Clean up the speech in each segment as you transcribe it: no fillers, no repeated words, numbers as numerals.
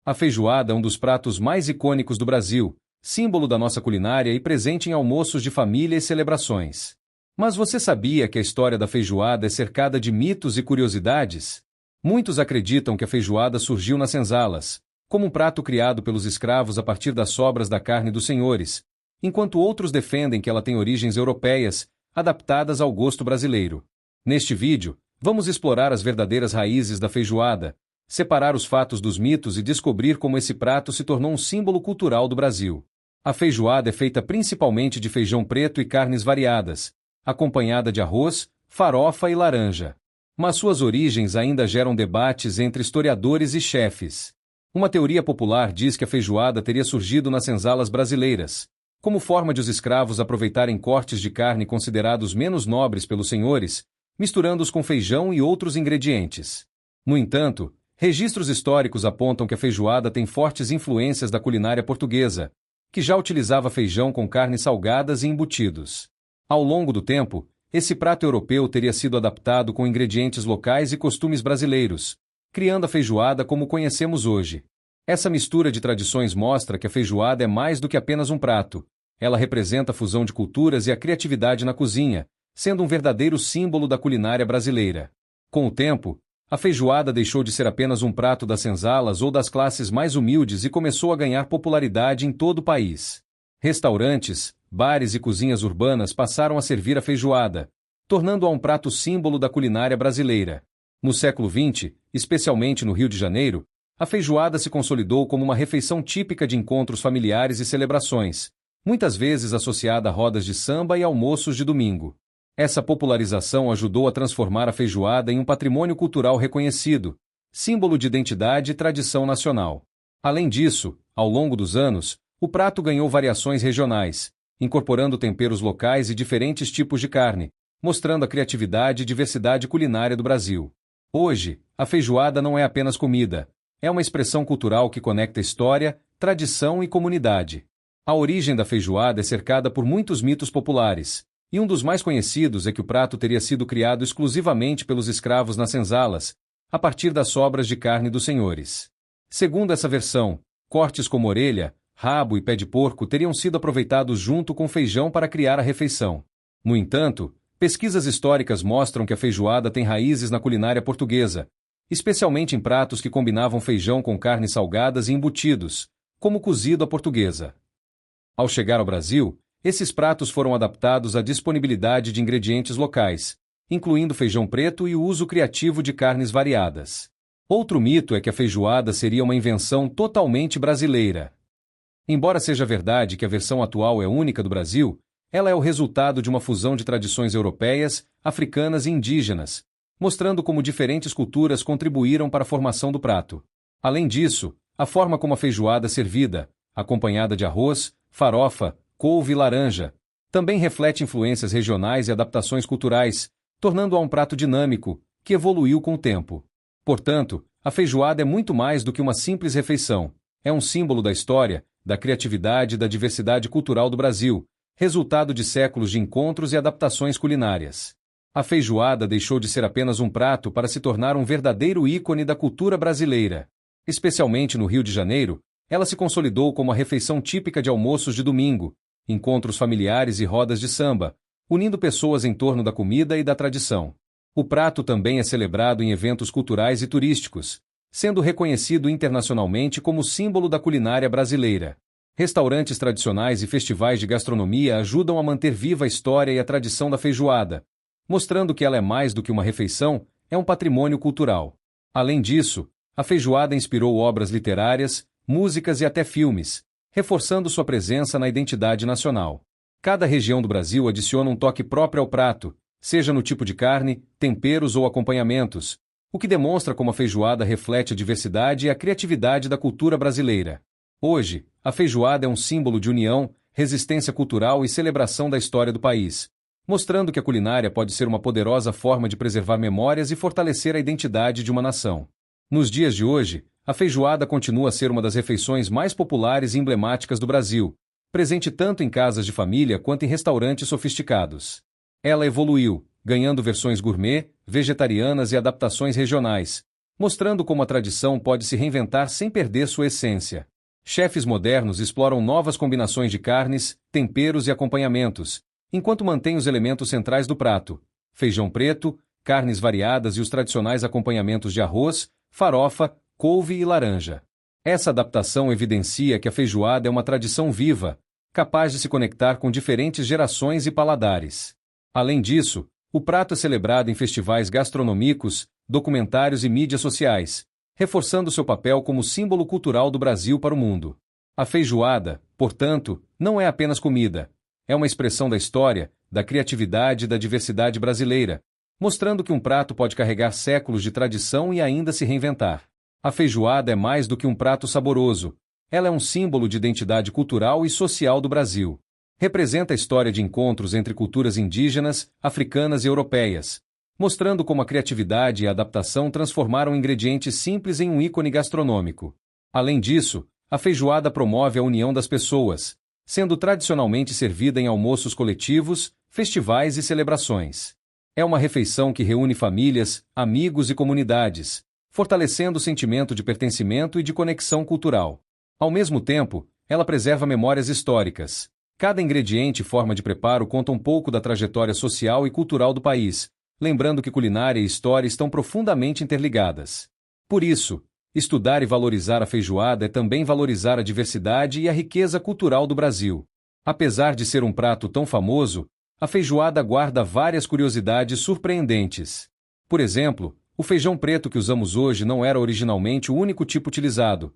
A feijoada é um dos pratos mais icônicos do Brasil, símbolo da nossa culinária e presente em almoços de família e celebrações. Mas você sabia que a história da feijoada é cercada de mitos e curiosidades? Muitos acreditam que a feijoada surgiu nas senzalas, como um prato criado pelos escravos a partir das sobras da carne dos senhores, enquanto outros defendem que ela tem origens europeias, adaptadas ao gosto brasileiro. Neste vídeo, vamos explorar as verdadeiras raízes da feijoada, separar os fatos dos mitos e descobrir como esse prato se tornou um símbolo cultural do Brasil. A feijoada é feita principalmente de feijão preto e carnes variadas, acompanhada de arroz, farofa e laranja. Mas suas origens ainda geram debates entre historiadores e chefes. Uma teoria popular diz que a feijoada teria surgido nas senzalas brasileiras, como forma de os escravos aproveitarem cortes de carne considerados menos nobres pelos senhores, misturando-os com feijão e outros ingredientes. No entanto, registros históricos apontam que a feijoada tem fortes influências da culinária portuguesa, que já utilizava feijão com carnes salgadas e embutidos. Ao longo do tempo, esse prato europeu teria sido adaptado com ingredientes locais e costumes brasileiros, criando a feijoada como conhecemos hoje. Essa mistura de tradições mostra que a feijoada é mais do que apenas um prato. Ela representa a fusão de culturas e a criatividade na cozinha, sendo um verdadeiro símbolo da culinária brasileira. Com o tempo, a feijoada deixou de ser apenas um prato das senzalas ou das classes mais humildes e começou a ganhar popularidade em todo o país. Restaurantes, bares e cozinhas urbanas passaram a servir a feijoada, tornando-a um prato símbolo da culinária brasileira. No século XX, especialmente no Rio de Janeiro, a feijoada se consolidou como uma refeição típica de encontros familiares e celebrações, muitas vezes associada a rodas de samba e almoços de domingo. Essa popularização ajudou a transformar a feijoada em um patrimônio cultural reconhecido, símbolo de identidade e tradição nacional. Além disso, ao longo dos anos, o prato ganhou variações regionais, incorporando temperos locais e diferentes tipos de carne, mostrando a criatividade e diversidade culinária do Brasil. Hoje, a feijoada não é apenas comida, é uma expressão cultural que conecta história, tradição e comunidade. A origem da feijoada é cercada por muitos mitos populares, e um dos mais conhecidos é que o prato teria sido criado exclusivamente pelos escravos nas senzalas, a partir das sobras de carne dos senhores. Segundo essa versão, cortes como orelha, rabo e pé de porco teriam sido aproveitados junto com feijão para criar a refeição. No entanto, pesquisas históricas mostram que a feijoada tem raízes na culinária portuguesa, especialmente em pratos que combinavam feijão com carnes salgadas e embutidos, como cozido à portuguesa. Ao chegar ao Brasil, esses pratos foram adaptados à disponibilidade de ingredientes locais, incluindo feijão preto e o uso criativo de carnes variadas. Outro mito é que a feijoada seria uma invenção totalmente brasileira. Embora seja verdade que a versão atual é única do Brasil, ela é o resultado de uma fusão de tradições europeias, africanas e indígenas, mostrando como diferentes culturas contribuíram para a formação do prato. Além disso, a forma como a feijoada é servida, acompanhada de arroz, farofa, couve e laranja, também reflete influências regionais e adaptações culturais, tornando-a um prato dinâmico, que evoluiu com o tempo. Portanto, a feijoada é muito mais do que uma simples refeição. É um símbolo da história, da criatividade e da diversidade cultural do Brasil, resultado de séculos de encontros e adaptações culinárias. A feijoada deixou de ser apenas um prato para se tornar um verdadeiro ícone da cultura brasileira. Especialmente no Rio de Janeiro, ela se consolidou como a refeição típica de almoços de domingo, encontros familiares e rodas de samba, unindo pessoas em torno da comida e da tradição. O prato também é celebrado em eventos culturais e turísticos, sendo reconhecido internacionalmente como símbolo da culinária brasileira. Restaurantes tradicionais e festivais de gastronomia ajudam a manter viva a história e a tradição da feijoada, mostrando que ela é mais do que uma refeição, é um patrimônio cultural. Além disso, a feijoada inspirou obras literárias, músicas e até filmes, reforçando sua presença na identidade nacional. Cada região do Brasil adiciona um toque próprio ao prato, seja no tipo de carne, temperos ou acompanhamentos, o que demonstra como a feijoada reflete a diversidade e a criatividade da cultura brasileira. Hoje, a feijoada é um símbolo de união, resistência cultural e celebração da história do país, mostrando que a culinária pode ser uma poderosa forma de preservar memórias e fortalecer a identidade de uma nação. Nos dias de hoje, a feijoada continua a ser uma das refeições mais populares e emblemáticas do Brasil, presente tanto em casas de família quanto em restaurantes sofisticados. Ela evoluiu, ganhando versões gourmet, vegetarianas e adaptações regionais, mostrando como a tradição pode se reinventar sem perder sua essência. Chefes modernos exploram novas combinações de carnes, temperos e acompanhamentos, enquanto mantêm os elementos centrais do prato: feijão preto, carnes variadas e os tradicionais acompanhamentos de arroz, farofa, couve e laranja. Essa adaptação evidencia que a feijoada é uma tradição viva, capaz de se conectar com diferentes gerações e paladares. Além disso, o prato é celebrado em festivais gastronômicos, documentários e mídias sociais, reforçando seu papel como símbolo cultural do Brasil para o mundo. A feijoada, portanto, não é apenas comida, é uma expressão da história, da criatividade e da diversidade brasileira, mostrando que um prato pode carregar séculos de tradição e ainda se reinventar. A feijoada é mais do que um prato saboroso, ela é um símbolo de identidade cultural e social do Brasil. Representa a história de encontros entre culturas indígenas, africanas e europeias, mostrando como a criatividade e a adaptação transformaram ingredientes simples em um ícone gastronômico. Além disso, a feijoada promove a união das pessoas, sendo tradicionalmente servida em almoços coletivos, festivais e celebrações. É uma refeição que reúne famílias, amigos e comunidades, fortalecendo o sentimento de pertencimento e de conexão cultural. Ao mesmo tempo, ela preserva memórias históricas. Cada ingrediente e forma de preparo conta um pouco da trajetória social e cultural do país, lembrando que culinária e história estão profundamente interligadas. Por isso, estudar e valorizar a feijoada é também valorizar a diversidade e a riqueza cultural do Brasil. Apesar de ser um prato tão famoso, a feijoada guarda várias curiosidades surpreendentes. Por exemplo, o feijão preto que usamos hoje não era originalmente o único tipo utilizado.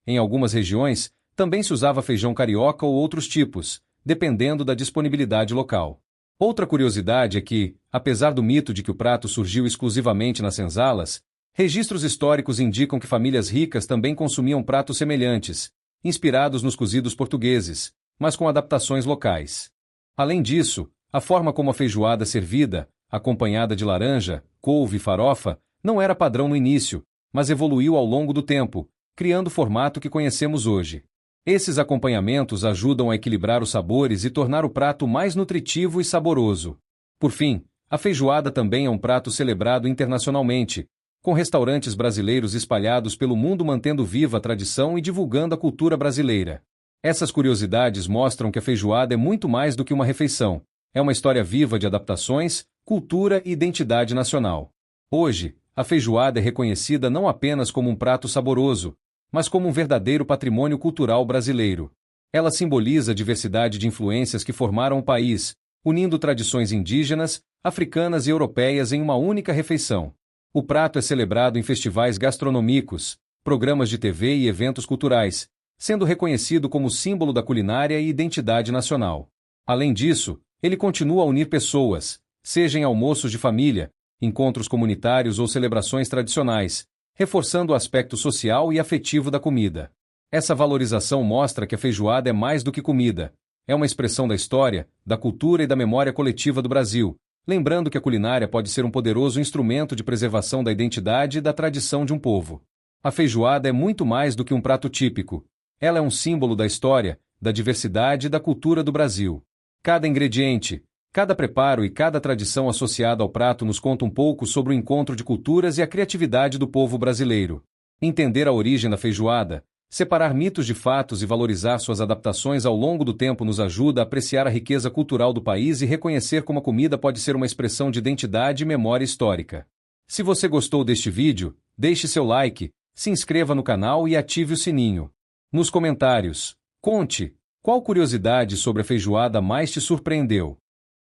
Em algumas regiões, também se usava feijão carioca ou outros tipos, dependendo da disponibilidade local. Outra curiosidade é que, apesar do mito de que o prato surgiu exclusivamente nas senzalas, registros históricos indicam que famílias ricas também consumiam pratos semelhantes, inspirados nos cozidos portugueses, mas com adaptações locais. Além disso, a forma como a feijoada é servida, acompanhada de laranja, couve e farofa, não era padrão no início, mas evoluiu ao longo do tempo, criando o formato que conhecemos hoje. Esses acompanhamentos ajudam a equilibrar os sabores e tornar o prato mais nutritivo e saboroso. Por fim, a feijoada também é um prato celebrado internacionalmente, com restaurantes brasileiros espalhados pelo mundo mantendo viva a tradição e divulgando a cultura brasileira. Essas curiosidades mostram que a feijoada é muito mais do que uma refeição. É uma história viva de adaptações, cultura e identidade nacional. Hoje, a feijoada é reconhecida não apenas como um prato saboroso, mas como um verdadeiro patrimônio cultural brasileiro. Ela simboliza a diversidade de influências que formaram o país, unindo tradições indígenas, africanas e europeias em uma única refeição. O prato é celebrado em festivais gastronômicos, programas de TV e eventos culturais, sendo reconhecido como símbolo da culinária e identidade nacional. Além disso, ele continua a unir pessoas, seja em almoços de família, encontros comunitários ou celebrações tradicionais, reforçando o aspecto social e afetivo da comida. Essa valorização mostra que a feijoada é mais do que comida. É uma expressão da história, da cultura e da memória coletiva do Brasil, lembrando que a culinária pode ser um poderoso instrumento de preservação da identidade e da tradição de um povo. A feijoada é muito mais do que um prato típico. Ela é um símbolo da história, da diversidade e da cultura do Brasil. Cada ingrediente, cada preparo e cada tradição associada ao prato nos conta um pouco sobre o encontro de culturas e a criatividade do povo brasileiro. Entender a origem da feijoada, separar mitos de fatos e valorizar suas adaptações ao longo do tempo nos ajuda a apreciar a riqueza cultural do país e reconhecer como a comida pode ser uma expressão de identidade e memória histórica. Se você gostou deste vídeo, deixe seu like, se inscreva no canal e ative o sininho. Nos comentários, conte qual curiosidade sobre a feijoada mais te surpreendeu.